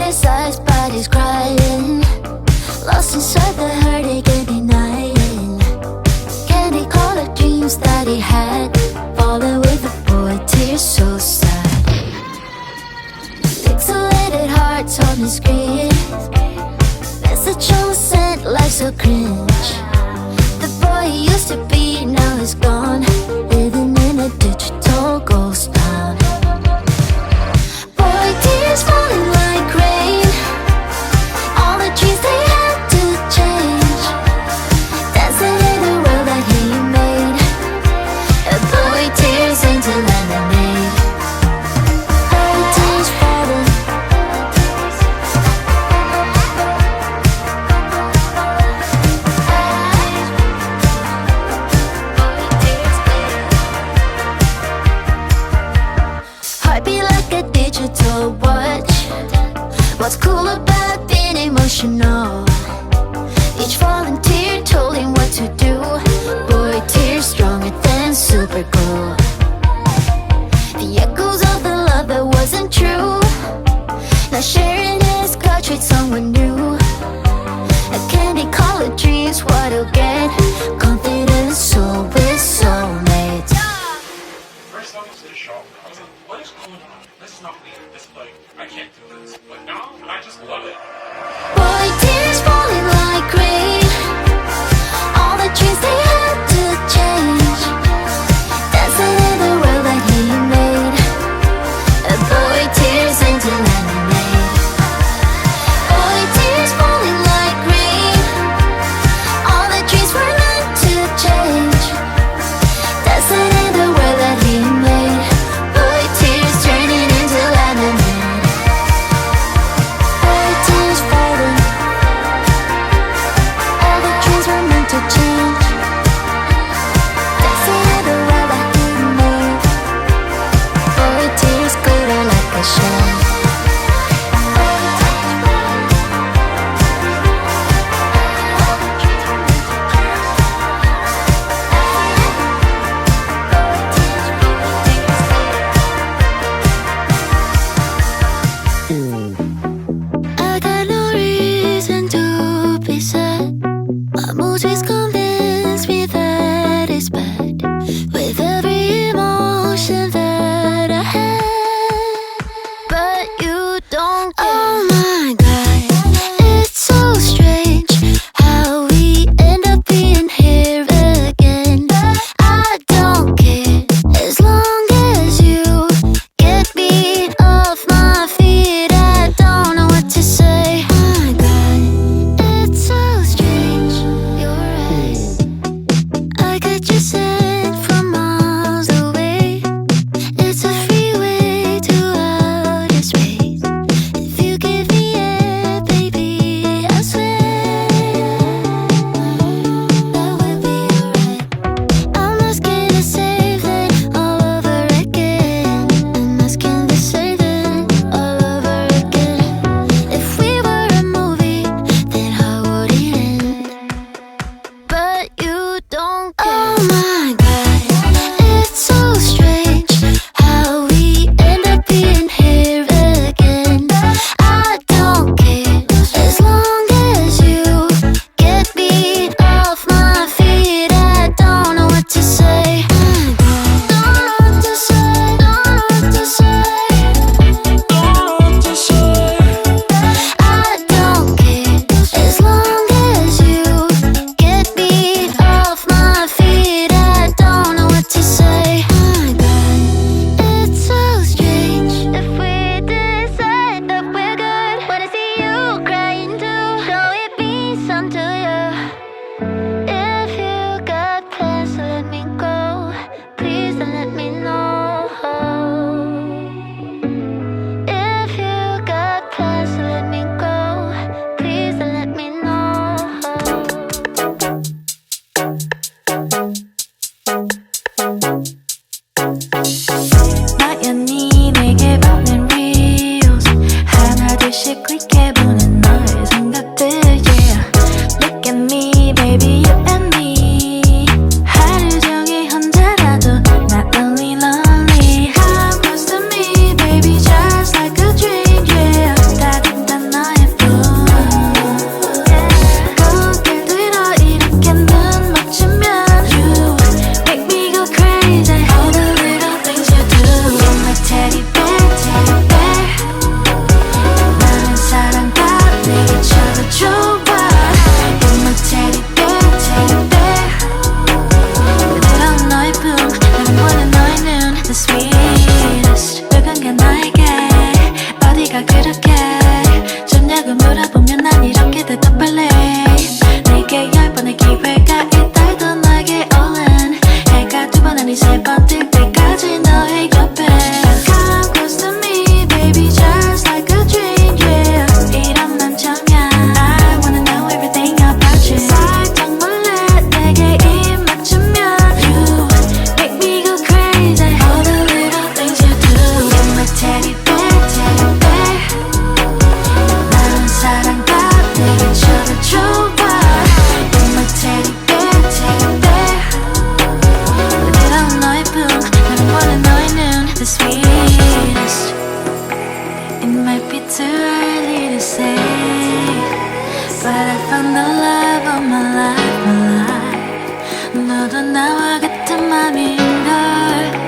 his eyes, but he's crying, lost inside the heartache and denying. Candy colored dreams that he had, falling with the boy, tears so sad. Pixelated hearts on the screen, message on sent like so cringe. The boy he used to be, now he's gone, living in a digital ghost town. Boy, tears falling like rain, all the dreams they had to change, dancing in the world that he made. Boy, tears into lemonade. Boy, tears falling. Heart beat like a digital watch. What's cool about being emotional? Each volunteer told him what to do. Boy, tears stronger than super glue. The echoes of the love that wasn't true, now sharing his couch with someone new. A candy colored dreams, what he'll get. Confident soul with soulmates. First time I was in the shop, I was like, what is going on? This is not weird. This is like, I can't do this. But now, I just love it. Boy, tears falling like rain, all the dreams they had to change, dancing in the world that he made. Boy, tears into lemonade. Boy, tears falling like rain, all the dreams were meant to change, dancing in the world that he made. Boy, tears turning into lemonade. Boy, tears falling. 나와 같은 맘인 걸